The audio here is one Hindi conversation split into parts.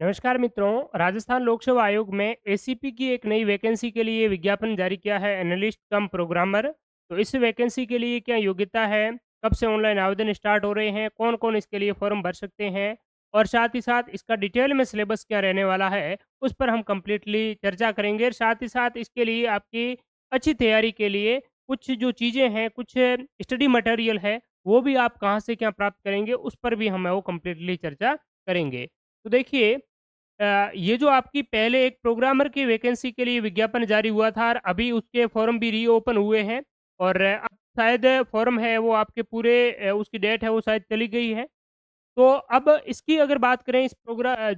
नमस्कार मित्रों, राजस्थान लोक सेवा आयोग में एसीपी की एक नई वैकेंसी के लिए विज्ञापन जारी किया है, एनालिस्ट कम प्रोग्रामर। तो इस वैकेंसी के लिए क्या योग्यता है, कब से ऑनलाइन आवेदन स्टार्ट हो रहे हैं, कौन-कौन इसके लिए फॉर्म भर सकते हैं और साथ ही साथ इसका डिटेल में सिलेबस क्या रहने वाला है, उस पर हम कंप्लीटली चर्चा करेंगे। और साथ ही साथ इसके लिए आपकी अच्छी तैयारी के लिए कुछ जो चीज़ें हैं, कुछ स्टडी मटेरियल है, वो भी आप कहाँ से क्या प्राप्त करेंगे, उस पर भी हम वो कंप्लीटली चर्चा करेंगे। तो देखिए, ये जो आपकी पहले एक प्रोग्रामर की वैकेंसी के लिए विज्ञापन जारी हुआ था और अभी उसके फॉर्म भी रीओपन हुए हैं और अब शायद फॉर्म है वो आपके पूरे उसकी डेट है वो शायद चली गई है। तो अब इसकी अगर बात करें इस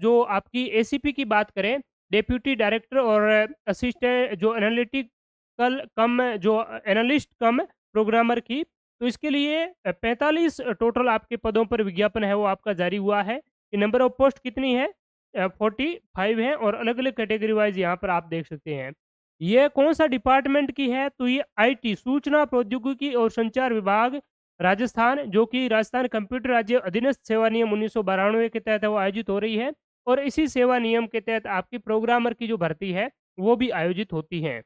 जो आपकी एसीपी की बात करें, डेप्यूटी डायरेक्टर और असिस्टेंट जो एनालिटिकल कम जो एनालिस्ट कम प्रोग्रामर की, तो इसके लिए 45 टोटल आपके पदों पर विज्ञापन है वो आपका जारी हुआ है। कि नंबर ऑफ पोस्ट कितनी है? 45 है और अलग-अलग कैटेगरी वाइज़ यहाँ पर आप देख सकते हैं। ये कौन-सा डिपार्टमेंट की है? तो ये आईटी सूचना प्रौद्योगिकी और संचार विभाग राजस्थान, जो कि राजस्थान कंप्यूटर राज्य अधीनस्थ सेवा नियम 1992 के तहत वो आयोजित हो रही है और इसी सेवा नियम के तहत आपकी प्रोग्रामर की जो भर्ती है, वो भी आयोजित होती है।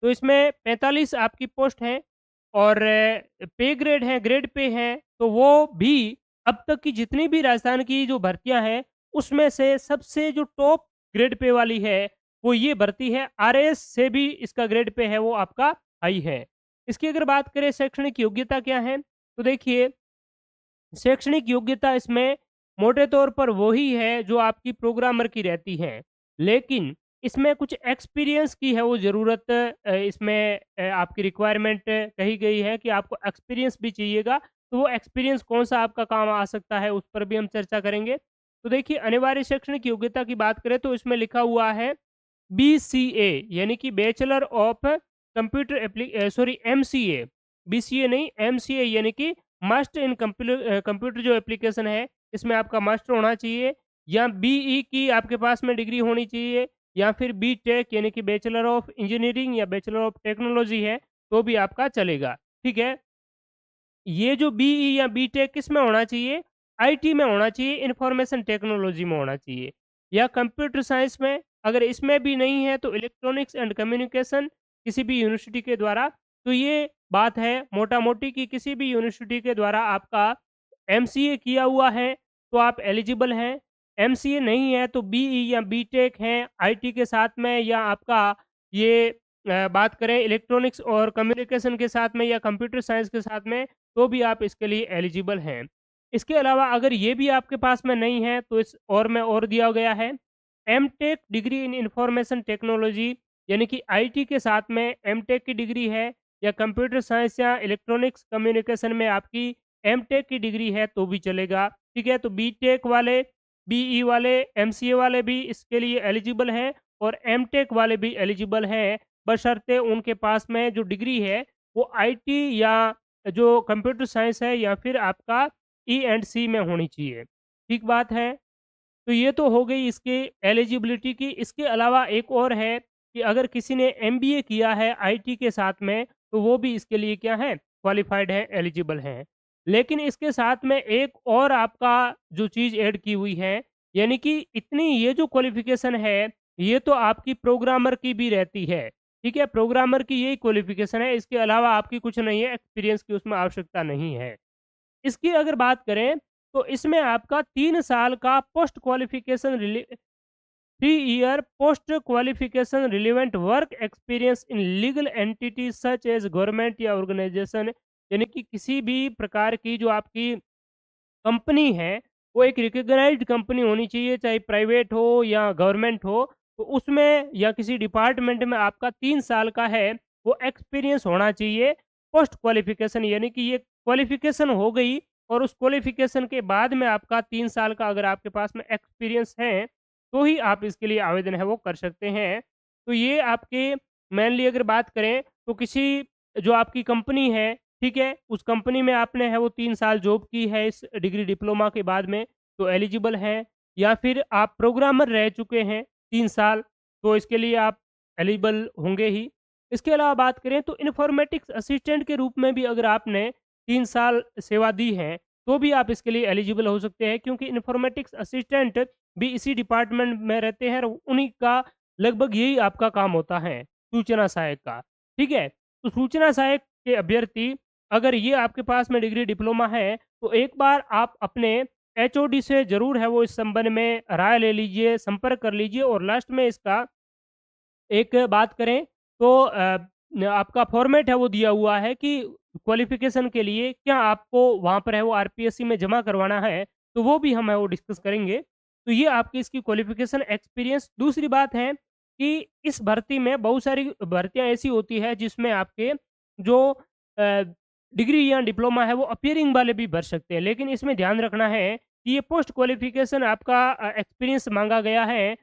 तो इसमें 45 आपकी पोस्ट हैं और पे ग्रेड है, ग्रेड पे है, तो वो भी अब तक की जितनी भी राजस्थान की जो भर्तियाँ हैं, उसमें से सबसे जो टॉप ग्रेड पे वाली है, वो ये भर्ती है। आरएएस से भी इसका ग्रेड पे है, वो आपका हाई है। इसकी अगर बात करें शैक्षणिक योग्यता क्या है, तो देखिए शैक्षणिक योग्यता इसमें मोटे तौर पर वही है जो आपकी प्रोग्रामर की रहती है। लेकिन इसमें कुछ एक्सपीरियंस की है वो ज़रूरत इसमें आपकी रिक्वायरमेंट कही गई है कि आपको एक्सपीरियंस भी चाहिएगा। तो वो एक्सपीरियंस कौन-सा आपका काम आ सकता है उस पर भी हम चर्चा करेंगे। तो देखिए अनिवार्य शैक्षणिक योग्यता की बात करें तो इसमें लिखा हुआ है बीसीए यानी कि bachelor of sorry MCA, BCA नहीं एमसीए यानी कि मास्टर इन कंप्यूटर जो एप्लीकेशन है, इसमें आपका मास्टर होना चाहिए या बीई की आपके पास में डिग्री होनी चाहिए या फिर बीटेक यानी कि बैचलर ऑफ इंजीनियरिंग या बैचलर ऑफ टेक्नोलॉजी है, तो भी आपका चलेगा, ठीक है? ये जो बीई या बीटेक किसमें होना चाहिए? आईटी में होना चाहिए, इन्फॉर्मेशन टेक्नोलॉजी में होना चाहिए या कंप्यूटर साइंस में। अगर इसमें भी नहीं है तो इलेक्ट्रॉनिक्स एंड कम्युनिकेशन किसी भी यूनिवर्सिटी के द्वारा। तो ये बात है मोटा-मोटी कि किसी भी यूनिवर्सिटी के द्वारा आपका एमसीए किया हुआ है, तो आप एलिजिबल हैं। एमसीए नहीं है तो बीई या बीटेक हैं आईटी के साथ में या आपका ये बात करें इलेक्ट्रॉनिक्स और कम्युनिकेशन के साथ में या कंप्यूटर साइंस के साथ में, तो भी आप इसके लिए एलिजिबल हैं। इसके अलावा अगर ये भी आपके पास में नहीं है तो इस और में और दिया गया है MTech degree in information technology यानी कि आईटी के साथ में एमटेक की डिग्री है या कंप्यूटर साइंस या इलेक्ट्रॉनिक्स कम्युनिकेशन में आपकी एमटेक की डिग्री है तो भी चलेगा, ठीक है? तो बीटेक वाले, बीई वाले, एमसीए वाले भी इसके लिए एलिजिबल हैं और एमटेक वाले भी एलिजिबल हैं, बशर्ते उनके पास में जो डिग्री है वो आईटी या जो कंप्यूटर साइंस है या फिर आपका ई&सी में होनी चाहिए। ठीक बात है? तो ये तो हो गई इसकी एलिजिबिलिटी की। इसके अलावा एक और है कि अगर किसी ने एमबीए किया है आईटी के साथ में, तो वो भी इसके लिए क्या है, क्वालिफ़ाइड है, एलिजिबल हैं। लेकिन इसके साथ में एक और आपका जो चीज़ ऐड की हुई है, यानी कि इतनी ये जो क्वालिफ़िकेशन है, ये तो आपकी प्रोग्रामर की भी रहती है, ठीक है? प्रोग्रामर की यही क्वालिफ़िकेशन है, इसके अलावा आपकी कुछ नहीं है, एक्सपीरियंस की उसमें आवश्यकता नहीं है। इसकी अगर बात करें, तो इसमें आपका 3 साल का post qualification 3 year post qualification relevant work experience in legal entity such as government या ऑर्गनाइज़ेशन यानी कि किसी भी प्रकार की जो आपकी कंपनी है, वो एक रिकॉग्नाइज़्ड कंपनी होनी चाहिए, चाहे प्राइवेट हो या गवर्नमेंट हो। तो उसमें या किसी डिपार्टमेंट में आपका 3 साल का है, वो एक्सपीरियंस होना चाहिए। पोस्ट क्वालिफ़िकेशन यानी कि ये क्वालिफ़िकेशन हो गई और उस क्वालिफ़िकेशन के बाद में आपका 3 साल का अगर आपके पास में एक्सपीरियंस है, तो ही आप इसके लिए आवेदन है वो कर सकते हैं। तो ये आपके मेनली अगर बात करें, तो किसी जो आपकी कंपनी है, ठीक है? उस कंपनी में आपने है वो 3 साल जॉब की है इस डिग्री डिप्लोमा के बाद में, तो एलिजिबल हैं या फिर आप प्रोग्रामर रह चुके हैं 3 साल, तो इसके लिए आप एलिजिबल होंगे ही। इसके अलावा बात करें तो इन्फॉर्मेटिक्स असिस्टेंट के रूप में भी अगर आपने 3 साल सेवा दी है, तो भी आप इसके लिए एलिजिबल हो सकते हैं, क्योंकि इन्फॉर्मेटिक्स असिस्टेंट भी इसी डिपार्टमेंट में रहते हैं और उन्हीं का लगभग यही आपका काम होता है, सूचना सहायक का। ठीक है? तो सूचना सहायक के अभ्यर्थी, अगर ये आपके पास में डिग्री डिप्लोमा है, तो एक बार आप अपने एचओडी से ज़रूर है वो इस संबंध में राय ले लीजिए, संपर्क कर लीजिए और लास्ट में इसका एक बात करें तो आपका फॉर्मेट है वो दिया हुआ है कि क्वालिफ़िकेशन के लिए क्या आपको वहाँ पर है वो आरपीएससी में जमा करवाना है, तो वो भी हम है वो डिस्कस करेंगे। तो ये आपकी इसकी क्वालिफ़िकेशन एक्सपीरियंस। दूसरी बात है कि इस भर्ती में बहुत सारी भर्तियाँ ऐसी होती है जिसमें आपके जो अ, डिग्री या डिप्लोमा है वो अपीयरिंग वाले भी भर सकते हैं। लेकिन इसमें ध्यान रखना है कि ये पोस्ट क्वालिफ़िकेशन आपका एक्सपीरियंस माँगा गया है,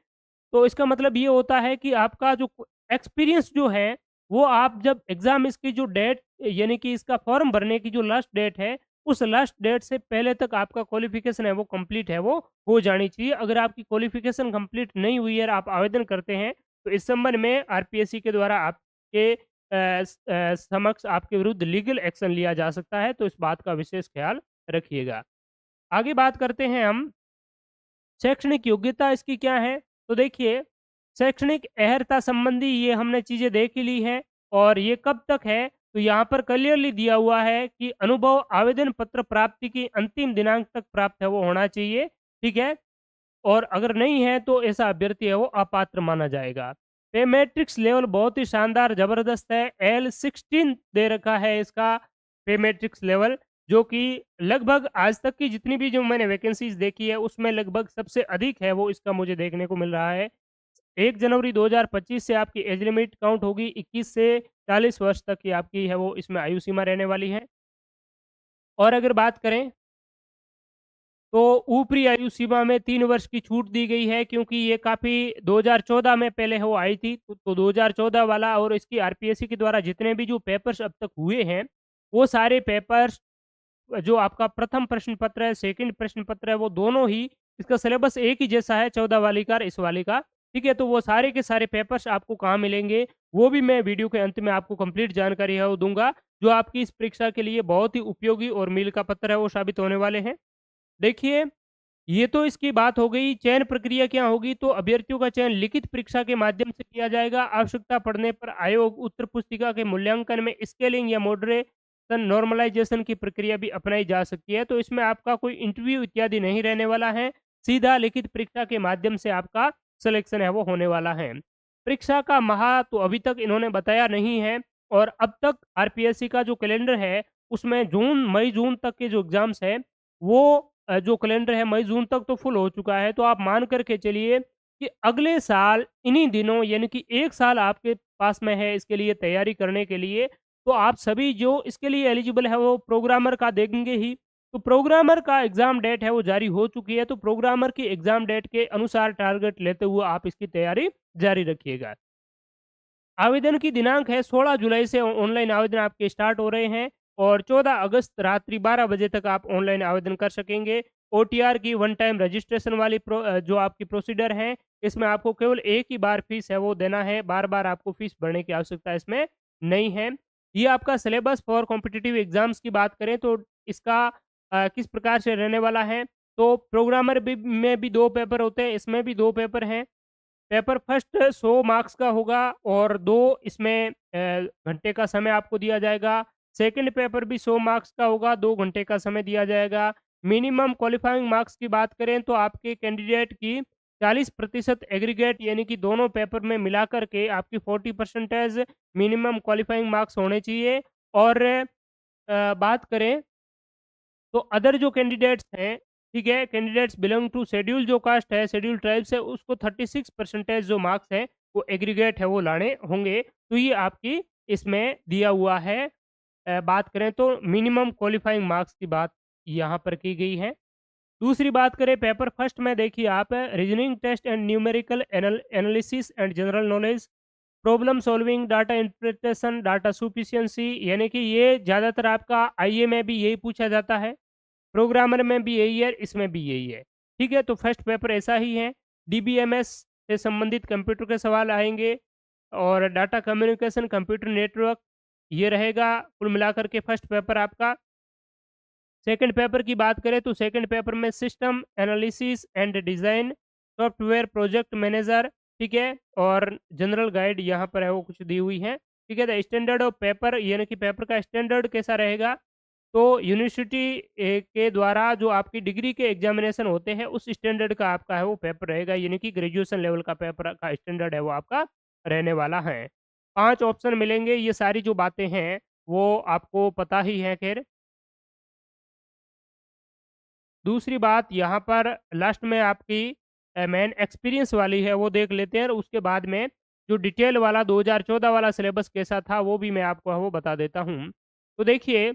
तो इसका मतलब ये होता है कि आपका जो एक्सपीरियंस जो है, वो आप जब एग्ज़ाम इसकी जो डेट यानी कि इसका फॉर्म भरने की जो लास्ट डेट है, उस लास्ट डेट से पहले तक आपका क्वालिफ़िकेशन है वो कंप्लीट है वो हो जानी चाहिए। अगर आपकी क्वालिफ़िकेशन कंप्लीट नहीं हुई है और आप आवेदन करते हैं, तो इस संबंध में आरपीएससी के द्वारा आपके समक्ष आपके विरुद्ध लीगल एक्शन लिया जा सकता है, तो इस बात का विशेष ख़्याल रखिएगा। आगे बात करते हैं हम शैक्षणिक योग्यता इसकी क्या है? तो देखिए, शैक्षणिक अर्हता संबंधी ये हमने चीज़ें देख ही ली हैं और ये कब तक है, तो यहाँ पर क्लियरली दिया हुआ है कि अनुभव आवेदन पत्र प्राप्ति की अंतिम दिनांक तक प्राप्त है वो होना चाहिए, ठीक है? और अगर नहीं है तो ऐसा अभ्यर्थी है वो अपात्र माना जाएगा। पे मैट्रिक्स लेवल बहुत ही शानदार ज़बरदस्त है, L16 दे रखा है इसका पे मैट्रिक्स लेवल, जो कि लगभग आज तक की जितनी भी जो मैंने वैकेंसीज़ देखी है उसमें लगभग सबसे अधिक है वो इसका मुझे देखने को मिल रहा है। 1 जनवरी 2025 से आपकी एज लिमिट काउंट होगी, 21 से 40 वर्ष तक की आपकी है वो इसमें आयु सीमा रहने वाली है। और अगर बात करें तो ऊपरी आयु सीमा में 3 वर्ष की छूट दी गई है, क्योंकि ये काफ़ी 2014 में पहले वो आई थी। तो 2014 वाला और इसकी आरपीएससी के द्वारा जितने भी जो पेपर्स अब तक हुए हैं, वो सारे पेपर्स जो आपका प्रथम प्रश्न पत्र है, सेकंड प्रश्न पत्र है, वो दोनों ही इसका सिलेबस एक ही जैसा है 14 वाली का और इस वाली का। ठीक है? तो वो सारे के सारे पेपर्स आपको कहाँ मिलेंगे, वो भी मैं वीडियो के अंत में आपको कंप्लीट जानकारी है वो दूँगा, जो आपकी इस परीक्षा के लिए बहुत ही उपयोगी और मील का पत्थर है वो साबित होने वाले हैं। देखिए, ये तो इसकी बात हो गई, चयन प्रक्रिया क्या होगी, तो अभ्यर्थियों का चयन लिखित परीक्षा के माध्यम से किया जाएगा। आवश्यकता पड़ने पर आयोग उत्तर पुस्तिका के मूल्यांकन में स्केलिंग या मॉडरेशन नॉर्मलाइजेशन की प्रक्रिया भी अपनाई जा सकती है। तो इसमें आपका कोई इंटरव्यू इत्यादि नहीं रहने वाला है, सीधा लिखित परीक्षा के माध्यम से आपका सिलेक्शन है वो होने वाला है। परीक्षा का माह तो अभी तक इन्होंने बताया नहीं है और अब तक आरपीएससी का जो कैलेंडर है, उसमें मई-जून तक के जो एग्ज़ाम्स हैं, वो जो कैलेंडर है मई-जून तक तो फुल हो चुका है, तो आप मान कर के चलिए कि अगले साल इन्हीं दिनों यानी कि 1 साल आपके पास में है इसके लिए तैयारी करने के लिए, तो आप सभी जो इसके लिए एलिजिबल है वो प्रोग्रामर का देंगे ही। तो प्रोग्रामर का एग्ज़ाम डेट है वो जारी हो चुकी है, तो प्रोग्रामर की एग्ज़ाम डेट के अनुसार टारगेट लेते हुए आप इसकी तैयारी जारी रखिएगा। आवेदन की दिनांक है 16 जुलाई से ऑनलाइन आवेदन आपके स्टार्ट हो रहे हैं और 14 अगस्त रात्रि 12 बजे तक आप ऑनलाइन आवेदन कर सकेंगे। ओटीआर की वन टाइम रजिस्ट्रेशन वाली जो आपकी प्रोसीडर है, इसमें आपको केवल एक ही बार फीस है वो देना है, बार-बार आपको फीस भरने की आवश्यकता इसमें नहीं है। ये आपका सिलेबस फॉर कॉम्पिटिटिव एग्ज़ाम्स की बात करें तो इसका किस प्रकार से रहने वाला है, तो प्रोग्रामर भी में भी 2 पेपर होते हैं, इसमें भी 2 पेपर हैं। पेपर फर्स्ट 100 मार्क्स का होगा और 2 इसमें घंटे का समय आपको दिया जाएगा। सेकंड पेपर भी 100 मार्क्स का होगा, 2 घंटे का समय दिया जाएगा। मिनिमम क्वालिफाइंग मार्क्स की बात करें तो आपके कैंडिडेट की 40% एग्रीगेट यानी कि दोनों पेपर में मिलाकर के आपकी 40 परसेंटेज मिनिमम क्वालिफाइंग मार्क्स होने चाहिए और बात करें तो अदर जो कैंडिडेट्स हैं, ठीक है, कैंडिडेट्स बिलोंग टू शेड्यूल जो कास्ट है, शेड्यूल ट्राइब्स है, उसको 36 परसेंटेज जो मार्क्स हैं, वो एग्रीगेट है वो लाने होंगे। तो ये आपकी इसमें दिया हुआ है। बात करें तो मिनिमम क्वालिफाइंग मार्क्स की बात यहाँ पर की गई है। दूसरी बात करें पेपर फर्स्ट में देखिए आप reasoning test and numerical analysis and general knowledge, problem solving, data interpretation, data sufficiency यानी कि ये ज़्यादातर आपका आईए में भी यही पूछा जाता है। प्रोग्रामर में भी यही है, इसमें भी यही है। ठीक है? तो फर्स्ट पेपर ऐसा ही है। डीबीएमएस से संबंधित कंप्यूटर के सवाल आएँगे और डाटा कम्युनिकेशन, कंप्यूटर नेटवर्क ये रहेगा कुल मिलाकर के फर्स्ट पेपर आपका। सेकंड पेपर की बात करें तो सेकंड पेपर में system analysis and design, software project manager, ठीक है? और जनरल गाइड यहाँ पर है वो कुछ दी हुई है, ठीक है? द स्टैंडर्ड ऑफ पेपर यानी कि पेपर का स्टैंडर्ड कैसा रहेगा? तो यूनिवर्सिटी के द्वारा जो आपकी डिग्री के एग्ज़ामिनेशन होते हैं, उस स्टैंडर्ड का आपका है वो पेपर रहेगा, यानी कि ग्रेजुएशन लेवल का पेपर का स्टैंडर्ड है वो आपका रहने वाला है। 5 ऑप्शन मिलेंगे, ये सारी जो बातें हैं, वो आपको पता ही है खैर। दूसरी बात यहाँ पर लास्ट में आपकी मेन एक्सपीरियंस वाली है वो देख लेते हैं, और उसके बाद में जो डिटेल वाला 2014 वाला सिलेबस कैसा था वो भी मैं आपको है वो बता देता हूँ। तो देखिए,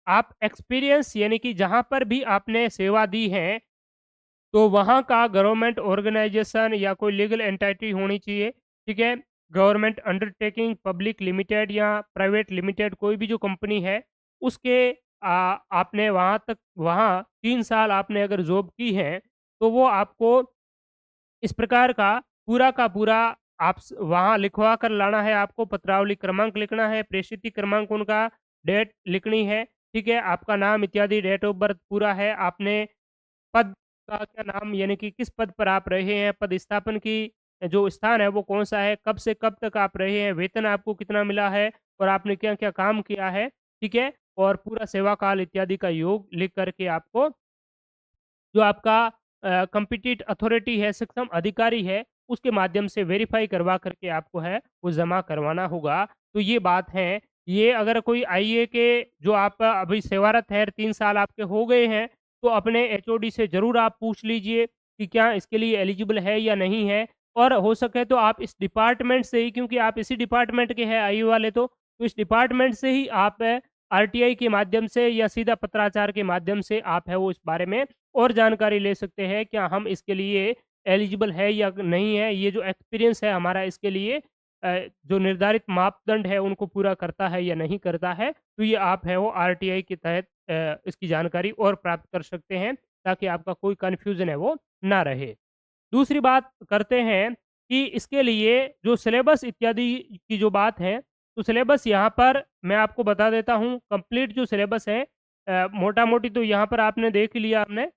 आप एक्सपीरियंस यानी कि जहाँ पर भी आपने सेवा दी है, तो वहाँ का गवर्नमेंट ऑर्गेनाइज़ेशन या कोई लीगल एंटिटी होनी चाहिए, ठीक है? गवर्नमेंट अंडरटेकिंग, पब्लिक लिमिटेड या प्राइवेट लिमिटेड कोई भी जो कंपनी है, उसके आपने वहाँ 3 साल आपने अगर जॉब की है, तो वो आपको इस प्रकार का पूरा आप वहाँ लिखवा कर लाना है, आपको पत्रावली क्रमांक लिखना है, प्रेषित क्रमांक उनका, डेट लिखनी है, ठीक है? आपका नाम इत्यादि, डेट ऑफ बर्थ पूरा है, आपने पद का क्या नाम यानी कि किस पद पर आप रहे हैं, पदस्थापन की जो स्थान है वो कौन-सा है, कब से कब तक आप रहे हैं, वेतन आपको कितना मिला है और आपने क्या-क्या काम किया है, ठीक है? और पूरा सेवा काल इत्यादि का योग लिख कर के आपको जो आपका कॉम्पिटेंट अथॉरिटी है, सक्षम अधिकारी है, उसके माध्यम से वेरीफ़ाई करवा करके आपको है वो जमा करवाना होगा। तो ये बात है, ये अगर कोई आईए के जो आप अभी सेवारत हैं, 3 साल आपके हो गए हैं, तो अपने एचओडी से ज़रूर आप पूछ लीजिए कि क्या इसके लिए एलिजिबल है या नहीं है, और हो सके तो आप इस डिपार्टमेंट से ही, क्योंकि आप इसी डिपार्टमेंट के हैं आईए वाले तो इस डिपार्टमेंट से ही आप आरटीआई के माध्यम से या सीधा पत्राचार के माध्यम से आप है वो इस बारे में और जानकारी ले सकते हैं, क्या हम इसके लिए एलिजिबल है या नहीं है, ये जो एक्सपीरियंस है हमारा इसके लिए जो निर्धारित मापदंड है उनको पूरा करता है या नहीं करता है। तो ये आप है वो आरटीआई के तहत इसकी जानकारी और प्राप्त कर सकते हैं, ताकि आपका कोई कन्फ्यूज़न है वो ना रहे। दूसरी बात करते हैं कि इसके लिए जो सिलेबस इत्यादि की जो बात है, तो सिलेबस यहाँ पर मैं आपको बता देता हूँ, कंप्लीट जो सिलेबस है मोटा-मोटी तो यहाँ पर आपने देख ही लिया आपने।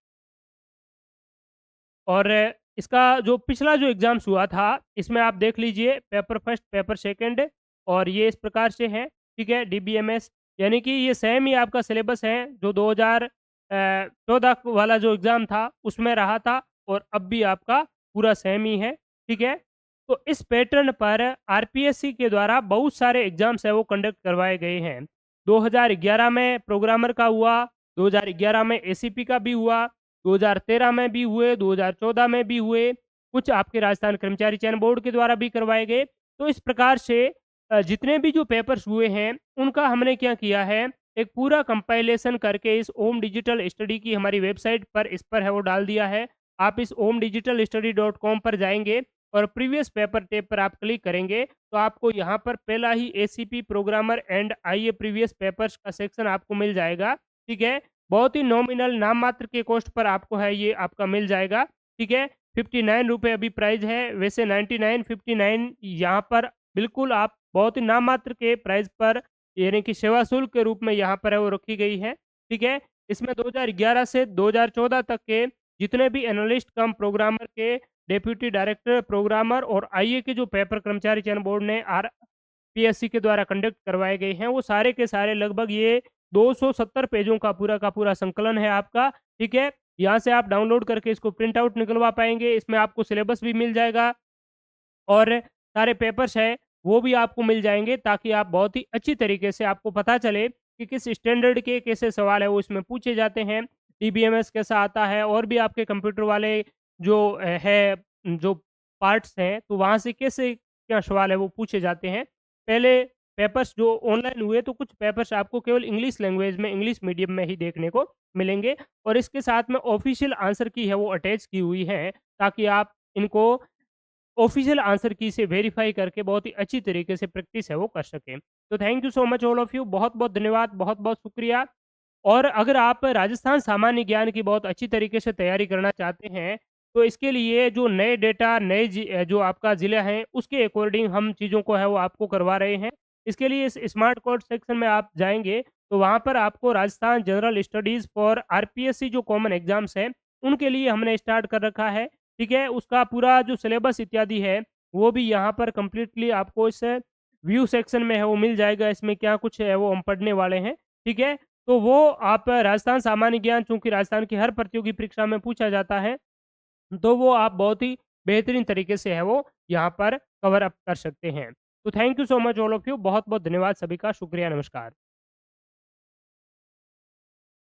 और इसका जो पिछला जो एग्ज़ाम्स हुआ था, इसमें आप देख लीजिए पेपर फर्स्ट, पेपर सेकंड, और ये इस प्रकार से है, ठीक है? डीबीएमएस यानी कि ये सेम ही आपका सिलेबस है, जो 2014 वाला जो एग्ज़ाम था, उसमें रहा था, और अब भी आपका पूरा सेम ही है, ठीक है? तो इस पैटर्न पर आरपीएससी के द्वारा बहुत सारे एग्ज़ाम्स हैं वो कंडक्ट करवाए गए हैं। 2011 में प्रोग्रामर का हुआ, 2011 में एसीपी का भी हुआ, 2013 में भी हुए, 2014 में भी हुए, कुछ आपके राजस्थान कर्मचारी चयन बोर्ड के द्वारा भी करवाए गए। तो इस प्रकार से जितने भी जो पेपर्स हुए हैं, उनका हमने क्या किया है, एक पूरा कंपाइलेशन करके इस ओम डिजिटल स्टडी की हमारी वेबसाइट पर इस पर है वो डाल दिया है। आप इस omdigitalstudy.com पर जाएँगे और प्रीवियस पेपर टैब पर आप क्लिक करेंगे, तो आपको यहाँ पर पहला ही एसीपी प्रोग्रामर एंड आईए प्रीवियस पेपर्स का सेक्शन आपको मिल जाएगा, ठीक है? बहुत ही नॉमिनल नाम मात्र के कॉस्ट पर आपको है ये आपका मिल जाएगा, ठीक है? ₹59 अभी प्राइस है, वैसे 99, 59 यहाँ पर बिल्कुल आप बहुत ही नाम मात्र के प्राइस पर यानी कि सेवा शुल्क के रूप में यहाँ पर है वो रखी गई है, ठीक है? इसमें 2011 से 2014 तक के जितने भी एनालिस्ट कम प्रोग्रामर के डेप्यूटी डायरेक्टर प्रोग्रामर और आईए के जो पेपर कर्मचारी चयन बोर्ड ने आरपीएससी के द्वारा कंडक्ट करवाए गए हैं, वो सारे के सारे लगभग ये 270 पेजों का पूरा संकलन है आपका, ठीक है? यहाँ से आप डाउनलोड करके इसको प्रिंट आउट निकलवा पाएँगे, इसमें आपको सिलेबस भी मिल जाएगा और सारे पेपर्स हैं, वो भी आपको मिल जाएँगे, ताकि आप बहुत ही अच्छी तरीके से आपको पता चले कि किस स्टैंडर्ड के कैसे सवाल है वो इसमें पूछे जाते हैं, डीबीएमएस कैसा आता है, और भी आपके कंप्यूटर वाले जो जो पार्ट्स हैं, तो वहाँ से कैसे क्या सवाल है वो पूछे जाते हैं। पहले पेपर्स जो ऑनलाइन हुए, तो कुछ पेपर्स आपको केवल इंग्लिश लैंग्वेज में, इंग्लिश मीडियम में ही देखने को मिलेंगे, और इसके साथ में ऑफ़िशियल आंसर की है वो अटैच की हुई है, ताकि आप इनको ऑफ़िशियल आंसर की से वेरीफ़ाई करके बहुत ही अच्छी तरीके से प्रैक्टिस है वो कर सकें। तो thank you so much all of you, बहुत-बहुत धन्यवाद, बहुत-बहुत शुक्रिया। और अगर आप राजस्थान सामान्य ज्ञान की बहुत अच्छी तरीके से तैयारी करना चाहते हैं, तो इसके लिए जो नए डेटा, जो आपका ज़िला है, उसके अकॉर्डिंग हम चीज़ों को है वो आपको करवा रहे हैं। इसके लिए इस स्मार्ट कोड सेक्शन में आप जाएँगे, तो वहाँ पर आपको Rajasthan general studies for RPSC जो कॉमन एग्ज़ाम्स हैं, उनके लिए हमने स्टार्ट कर रखा है, ठीक है? उसका पूरा जो सिलेबस इत्यादि है, वो भी यहाँ पर कंप्लीटली आपको इस व्यू सेक्शन में है वो मिल जाएगा, इसमें क्या कुछ है वो हम पढ़ने वाले हैं, ठीक है? तो वो आप राजस्थान सामान्य ज्ञान चूँकि राजस्थान की हर प्रतियोगी परीक्षा में पूछा जाता है, तो वो आप बहुत ही बेहतरीन तरीके से है वो यहाँ पर कवर अप कर सकते हैं। तो thank you so much all of you. बहुत-बहुत धन्यवाद सभी का। शुक्रिया, नमस्कार।